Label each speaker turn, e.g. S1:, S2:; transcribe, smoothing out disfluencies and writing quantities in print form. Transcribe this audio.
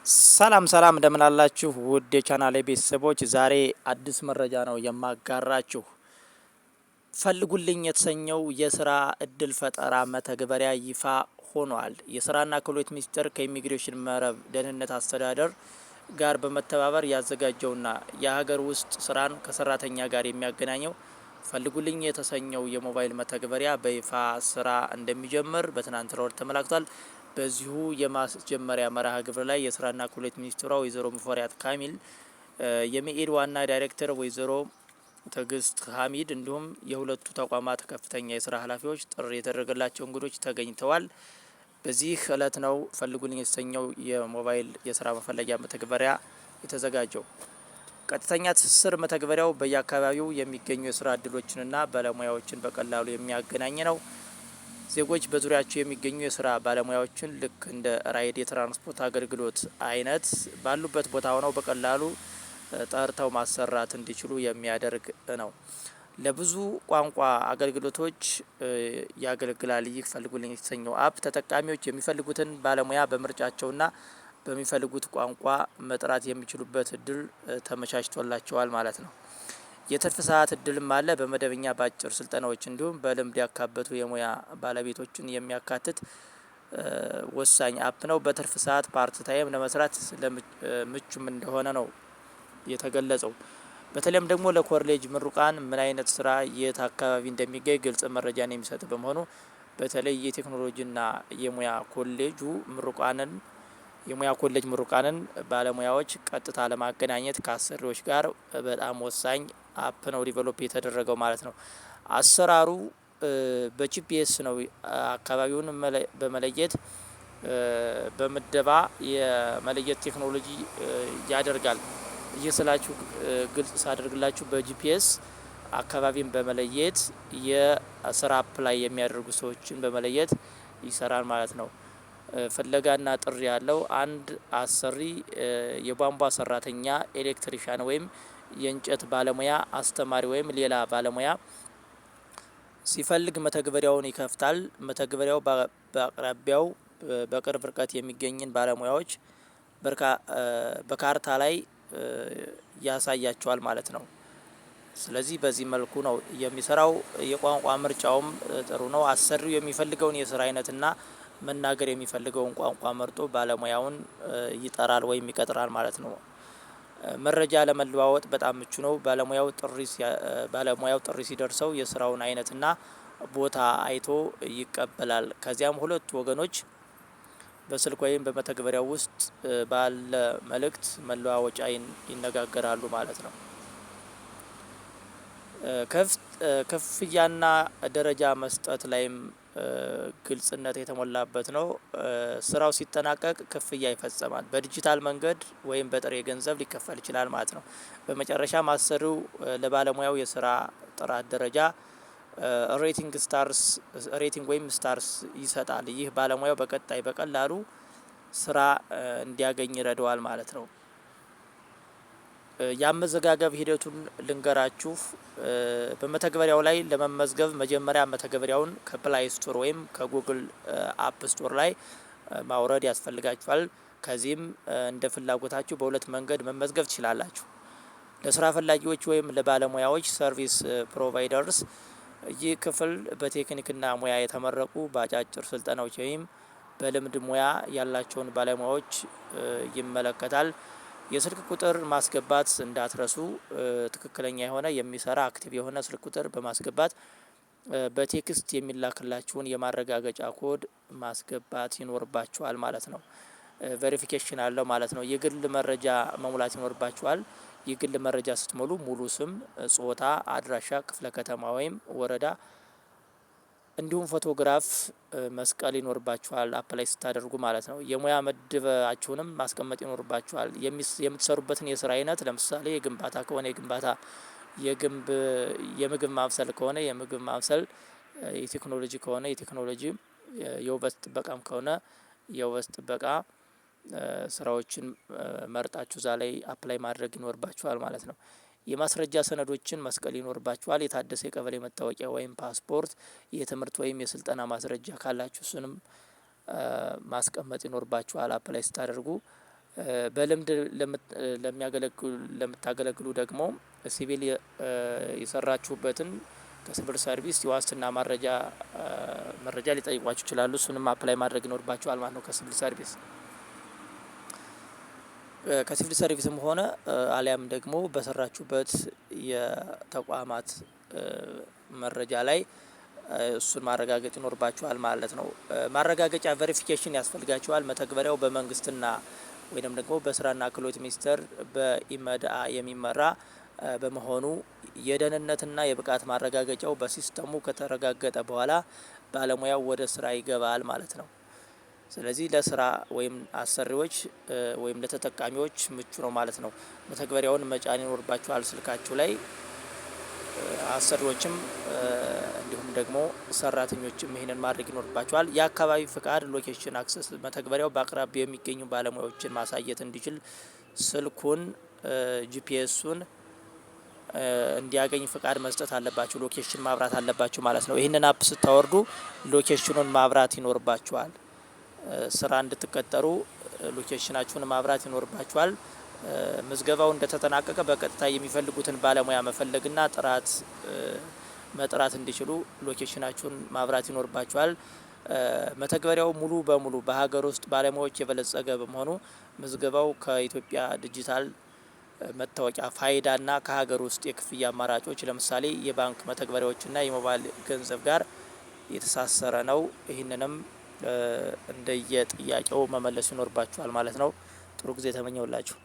S1: ሰላም እንደምን አላችሁ ውድ የቻናሌ ቤተሰቦች፣ ዛሬ አዲስ መረጃ ነው የማጋራችሁ። ፈልጉልኝ የተሰኘው የስራ እድል ፈጠራ መተግበሪያ ይፋ ሆኗል። የስራና ክህሎት ሚኒስቴር ከኢሚግሬሽን መረብ ደህንነት አስተዳደር ጋር በመተባበር ያዘጋጀውና የሀገር ውስጥ ስራን ከሰራተኛ ጋር የሚያገናኘው ፈልጉልኝ የተሰኘው የሞባይል መተግበሪያ በይፋ ስራ እንደሚጀምር በትናንትናው ዕለት ተመላክቷል። በዚሁ የማስጀመሪያ መርሃ ግብር ላይ የስራና ክህሎት ሚኒስትሯ ወይዘሮ ሙፈሪያት ካሚል፣ የመኢድ ዋና ዳይሬክተር ወይዘሮ ትዕግስት ሀሚድ እንዲሁም የሁለቱ ተቋማት ከፍተኛ የስራ ኃላፊዎች፣ ጥሪ የተደረገላቸው እንግዶች ተገኝተዋል። በዚህ እለት ነው ፈልጉልኝ የተሰኘው የሞባይል የስራ መፈለጊያ መተግበሪያ የተዘጋጀው። ቀጥተኛ ትስስር መተግበሪያው በየአካባቢው የሚገኙ የስራ እድሎችንና ባለሙያዎችን በቀላሉ የሚያገናኝ ነው። ዜጎች በዙሪያቸው የሚገኙ የስራ ባለሙያዎችን ልክ እንደ ራይድ የትራንስፖርት አገልግሎት አይነት ባሉበት ቦታ ሆነው በቀላሉ ጠርተው ማሰራት እንዲችሉ የሚያደርግ ነው። ለብዙ ቋንቋ አገልግሎቶች ያገለግላል። ይህ ፈልጉልኝ የተሰኘው አፕ ተጠቃሚዎች የሚፈልጉትን ባለሙያ በምርጫቸውና በሚፈልጉት ቋንቋ መጥራት የሚችሉበት እድል ተመቻችቶላቸዋል ማለት ነው። የትርፍ ሰዓት እድልም አለ። በመደበኛ በአጭር ስልጠናዎች እንዲሁም በልምድ ያካበቱ የሙያ ባለቤቶችን የሚያካትት ወሳኝ አፕ ነው። በትርፍ ሰዓት ፓርት ታይም ለመስራት ምቹም እንደሆነ ነው የተገለጸው። በተለይም ደግሞ ለኮሌጅ ምሩቃን ምን አይነት ስራ የት አካባቢ እንደሚገኝ ግልጽ መረጃን የሚሰጥ በመሆኑ በተለይ የቴክኖሎጂና የሙያ ኮሌጅ ምሩቃንን ባለሙያዎች ቀጥታ ለማገናኘት ከአሰሪዎች ጋር በጣም ወሳኝ አፕ ነው ዲቨሎፕ የተደረገው ማለት ነው። አሰራሩ በጂፒኤስ ነው። አካባቢውን በመለየት በምደባ የመለየት ቴክኖሎጂ ያደርጋል። ይህ ስላችሁ ግልጽ ሳደርግላችሁ በጂፒኤስ አካባቢን በመለየት የስራ አፕላይ የሚያደርጉ ሰዎችን በመለየት ይሰራል ማለት ነው። ፍለጋና ጥሪ ያለው አንድ አሰሪ የቧንቧ ሰራተኛ፣ ኤሌክትሪሻን ወይም የእንጨት ባለሙያ፣ አስተማሪ ወይም ሌላ ባለሙያ ሲፈልግ መተግበሪያውን ይከፍታል። መተግበሪያው በአቅራቢያው በቅርብ ርቀት የሚገኝን ባለሙያዎች በካርታ ላይ ያሳያቸዋል ማለት ነው። ስለዚህ በዚህ መልኩ ነው የሚሰራው። የቋንቋ ምርጫውም ጥሩ ነው። አሰሪው የሚፈልገውን የስራ አይነትና መናገር የሚፈልገውን ቋንቋ መርጦ ባለሙያውን ይጠራል ወይም ይቀጥራል ማለት ነው። መረጃ ለመለዋወጥ በጣም ምቹ ነው። ባለሙያው ጥሪ ሲደርሰው የስራውን አይነትና ቦታ አይቶ ይቀበላል። ከዚያም ሁለቱ ወገኖች በስልክ ወይም በመተግበሪያው ውስጥ ባለ መልእክት መለዋወጫ ይነጋገራሉ ማለት ነው። ክፍያና ደረጃ መስጠት ላይም ግልጽነት የተሞላበት ነው። ስራው ሲጠናቀቅ ክፍያ ይፈጸማል። በዲጂታል መንገድ ወይም በጥሬ ገንዘብ ሊከፈል ይችላል ማለት ነው። በመጨረሻም አሰሪው ለባለሙያው የስራ ጥራት ደረጃ ሬቲንግ ወይም ስታርስ ይሰጣል። ይህ ባለሙያው በቀጣይ በቀላሉ ስራ እንዲያገኝ ይረዳዋል ማለት ነው። የአመዘጋገብ ሂደቱን ልንገራችሁ። በመተግበሪያው ላይ ለመመዝገብ መጀመሪያ መተግበሪያውን ከፕላይ ስቶር ወይም ከጉግል አፕ ስቶር ላይ ማውረድ ያስፈልጋችኋል። ከዚህም እንደ ፍላጎታችሁ በሁለት መንገድ መመዝገብ ትችላላችሁ። ለስራ ፈላጊዎች ወይም ለባለሙያዎች ሰርቪስ ፕሮቫይደርስ ይህ ክፍል በቴክኒክና ሙያ የተመረቁ በአጫጭር ስልጠናዎች ወይም በልምድ ሙያ ያላቸውን ባለሙያዎች ይመለከታል። የስልክ ቁጥር ማስገባት እንዳትረሱ። ትክክለኛ የሆነ የሚሰራ አክቲቭ የሆነ ስልክ ቁጥር በማስገባት በቴክስት የሚላክላችሁን የማረጋገጫ ኮድ ማስገባት ይኖርባችኋል ማለት ነው። ቬሪፊኬሽን አለው ማለት ነው። የግል መረጃ መሙላት ይኖርባችኋል። የግል መረጃ ስትሞሉ ሙሉ ስም፣ ጾታ፣ አድራሻ፣ ክፍለ ከተማ ወይም ወረዳ እንዲሁም ፎቶግራፍ መስቀል ይኖርባችኋል አፕላይ ስታደርጉ ማለት ነው። የሙያ መደባችሁንም ማስቀመጥ ይኖርባችኋል። የምትሰሩበትን የስራ አይነት ለምሳሌ የግንባታ ከሆነ የግንባታ፣ የምግብ ማብሰል ከሆነ የምግብ ማብሰል፣ የቴክኖሎጂ ከሆነ የቴክኖሎጂ፣ የውበት ጥበቃም ከሆነ የውበት ጥበቃ ስራዎችን መርጣችሁ እዛ ላይ አፕላይ ማድረግ ይኖርባችኋል ማለት ነው። የማስረጃ ሰነዶችን መስቀል ይኖርባችኋል። የታደሰ የቀበሌ መታወቂያ ወይም ፓስፖርት፣ የትምህርት ወይም የስልጠና ማስረጃ ካላችሁ እሱንም ማስቀመጥ ይኖርባችኋል አፕላይ ስታደርጉ። በልምድ ለምታገለግሉ ደግሞ ሲቪል የሰራችሁበትን ከሲቪል ሰርቪስ የዋስትና መረጃ ሊጠይቋችሁ ይችላሉ። እሱንም አፕላይ ማድረግ ይኖርባችኋል ማለት ነው። ከሲቪል ሰርቪስም ሆነ አሊያም ደግሞ በሰራችሁበት የተቋማት መረጃ ላይ እሱን ማረጋገጥ ይኖርባችኋል ማለት ነው። ማረጋገጫ ቬሪፊኬሽን ያስፈልጋችኋል። መተግበሪያው በመንግስትና ወይም ደግሞ በስራና ክህሎት ሚኒስቴር በኢመድአ የሚመራ በመሆኑ የደህንነትና የብቃት ማረጋገጫው በሲስተሙ ከተረጋገጠ በኋላ ባለሙያው ወደ ስራ ይገባል ማለት ነው። ስለዚህ ለስራ ወይም አሰሪዎች ወይም ለተጠቃሚዎች ምቹ ነው ማለት ነው። መተግበሪያውን መጫን ይኖርባችኋል ስልካችሁ ላይ። አሰሪዎችም እንዲሁም ደግሞ ሰራተኞችም ይሄንን ማድረግ ይኖርባቸዋል። የአካባቢ ፍቃድ ሎኬሽን አክሰስ መተግበሪያው በአቅራቢያው የሚገኙ ባለሙያዎችን ማሳየት እንዲችል ስልኩን ጂፒኤሱን እንዲያገኝ ፍቃድ መስጠት አለባችሁ። ሎኬሽን ማብራት አለባችሁ ማለት ነው። ይህንን አፕ ስታወርዱ ሎኬሽኑን ማብራት ይኖርባችኋል። ስራ እንድትቀጠሩ ሎኬሽናችሁን ማብራት ይኖርባችኋል። ምዝገባው እንደተጠናቀቀ በቀጥታ የሚፈልጉትን ባለሙያ መፈለግና መጥራት እንዲችሉ ሎኬሽናችሁን ማብራት ይኖርባችኋል። መተግበሪያው ሙሉ በሙሉ በሀገር ውስጥ ባለሙያዎች የበለጸገ በመሆኑ ምዝገባው ከኢትዮጵያ ዲጂታል መታወቂያ ፋይዳና ከሀገር ውስጥ የክፍያ አማራጮች ለምሳሌ የባንክ መተግበሪያዎችና የሞባይል ገንዘብ ጋር የተሳሰረ ነው። ይህንንም እንደየጥያቄው መመለስ ይኖርባችኋል ማለት ነው። ጥሩ ጊዜ ተመኘውላችሁ።